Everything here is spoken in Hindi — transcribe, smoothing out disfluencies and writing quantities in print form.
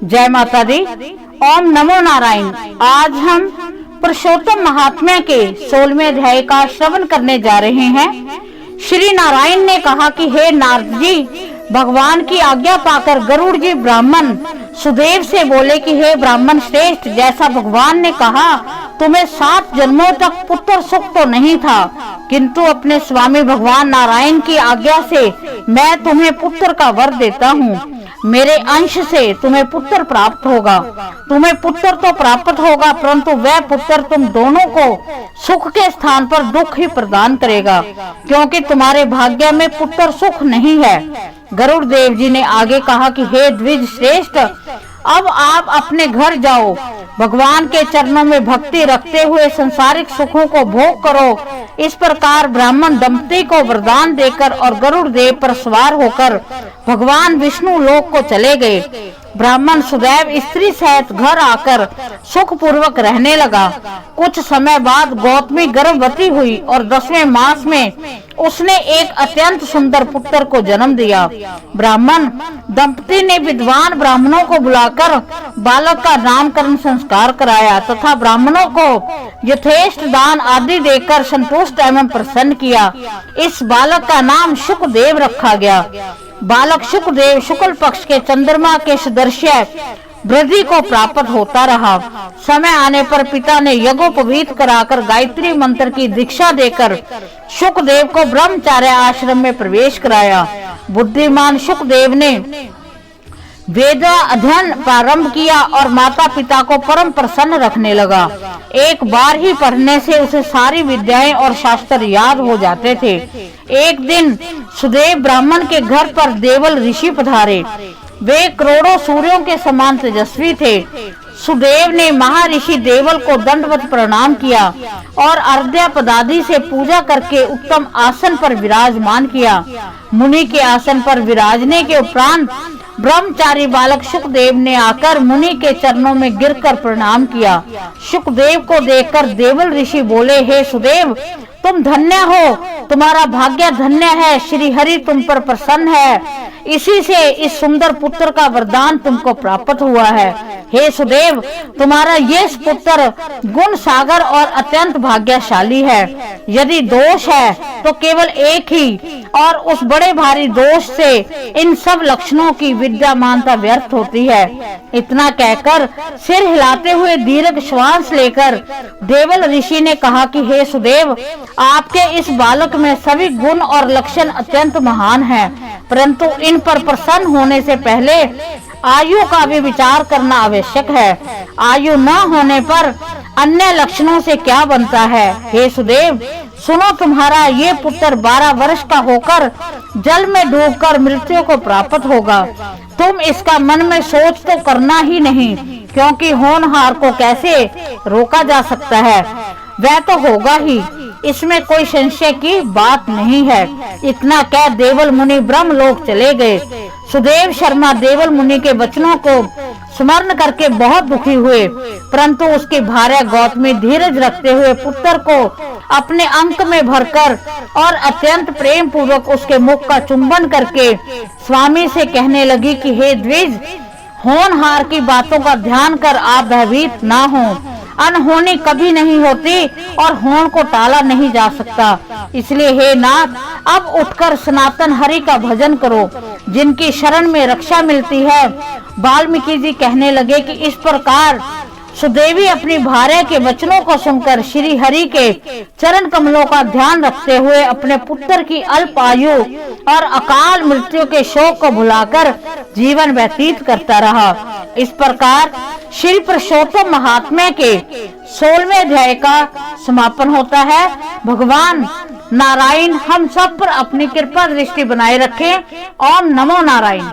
जय माता दी। ओम नमो नारायण। आज हम पुरुषोत्तम महात्म्य के 16वें अध्याय का श्रवण करने जा रहे हैं। श्री नारायण ने कहा कि हे नारद जी, भगवान की आज्ञा पाकर गरुड़ जी ब्राह्मण सुदेव से बोले कि हे ब्राह्मण श्रेष्ठ, जैसा भगवान ने कहा तुम्हें 7 जन्मों तक पुत्र सुख तो नहीं था, किंतु अपने स्वामी भगवान नारायण की आज्ञा से मैं तुम्हें पुत्र का वर देता हूँ। मेरे अंश से तुम्हें पुत्र प्राप्त होगा। तुम्हें पुत्र तो प्राप्त होगा, परंतु वह पुत्र तुम दोनों को सुख के स्थान पर दुख ही प्रदान करेगा, क्योंकि तुम्हारे भाग्य में पुत्र सुख नहीं है। गरुड़ देव जी ने आगे कहा कि हे द्विज श्रेष्ठ, अब आप अपने घर जाओ, भगवान के चरणों में भक्ति रखते हुए संसारिक सुखों को भोग करो। इस प्रकार ब्राह्मण दंपति को वरदान देकर और गरुड़ देव पर सवार होकर भगवान विष्णु लोक को चले गए। ब्राह्मण सुदैव स्त्री सहित घर आकर सुख पूर्वक रहने लगा। कुछ समय बाद गौतमी गर्भवती हुई और 10वें मास में उसने एक अत्यंत सुंदर पुत्र को जन्म दिया। ब्राह्मण दंपति ने विद्वान ब्राह्मणों को बुलाकर बालक का नामकरण संस्कार कराया तथा ब्राह्मणों को यथेष्ट दान आदि देकर संतुष्ट एवं प्रसन्न किया। इस बालक का नाम शुकदेव रखा गया। बालक शुकदेव शुक्ल पक्ष के चंद्रमा के सदृश वृद्धि को प्राप्त होता रहा। समय आने पर पिता ने यज्ञोपवीत कराकर गायत्री मंत्र की दीक्षा देकर शुकदेव को ब्रह्मचार्य आश्रम में प्रवेश कराया। बुद्धिमान शुकदेव ने वेद अध्ययन प्रारंभ किया और माता पिता को परम प्रसन्न रखने लगा। एक बार ही पढ़ने से उसे सारी विद्याएं और शास्त्र याद हो जाते थे। एक दिन सुदेव ब्राह्मण के घर पर देवल ऋषि पधारे। वे करोड़ों सूर्यों के समान तेजस्वी थे। सुदेव ने महर्षि देवल को दंडवत प्रणाम किया और अर्घ्य पदादि से पूजा करके उत्तम आसन पर विराजमान किया। मुनि के आसन पर विराजने के उपरांत ब्रह्मचारी बालक शुकदेव ने आकर मुनि के चरणों में गिरकर प्रणाम किया। शुकदेव को देखकर देवल ऋषि बोले, हे सुदेव, तुम धन्य हो, तुम्हारा भाग्य धन्य है। श्री हरि तुम पर प्रसन्न है, इसी से इस सुंदर पुत्र का वरदान तुमको प्राप्त हुआ है। हे सुदेव, तुम्हारा ये पुत्र गुण सागर और अत्यंत भाग्यशाली है। यदि दोष है तो केवल एक ही, और उस बड़े भारी दोष से इन सब लक्षणों की विद्यमानता व्यर्थ होती है। इतना कहकर सिर हिलाते हुए दीर्घ श्वास लेकर देवल ऋषि ने कहा कि हे सुदेव, आपके इस बालक में सभी गुण और लक्षण अत्यंत महान हैं, परंतु इन पर प्रसन्न होने से पहले आयु का भी विचार करना आवश्यक है। आयु न होने पर अन्य लक्षणों से क्या बनता है। हे सुदेव, सुनो, तुम्हारा ये पुत्र 12 वर्ष का होकर जल में डूबकर मृत्यु को प्राप्त होगा। तुम इसका मन में सोच तो करना ही नहीं, क्योंकि होनहार को कैसे रोका जा सकता है, वह तो होगा ही, इसमें कोई संशय की बात नहीं है। इतना कह देवल मुनि ब्रह्मलोक चले गए। सुदेव शर्मा देवल मुनि के वचनों को स्मरण करके बहुत दुखी हुए, परंतु उसकी भार्या गौतमी धीरज रखते हुए पुत्र को अपने अंक में भरकर और अत्यंत प्रेम पूर्वक उसके मुख का चुंबन करके स्वामी से कहने लगी कि हे द्विज, होनहार की बातों का ध्यान कर आप भयभीत ना हो। अनहोनी कभी नहीं होती और होन को टाला नहीं जा सकता। इसलिए हे नाथ, अब उठकर सनातन हरि का भजन करो, जिनकी शरण में रक्षा मिलती है। वाल्मीकि जी कहने लगे कि इस प्रकार सुदेवी अपनी भार्या के वचनों को सुनकर श्री हरि के चरण कमलों का ध्यान रखते हुए अपने पुत्र की अल्प आयु और अकाल मृत्यु के शोक को भुलाकर जीवन व्यतीत करता रहा। इस प्रकार श्री पुरुषोत्तम महात्म्य के 16वें अध्याय का समापन होता है। भगवान नारायण हम सब पर अपनी कृपा दृष्टि बनाए रखें। ओम नमो नारायण।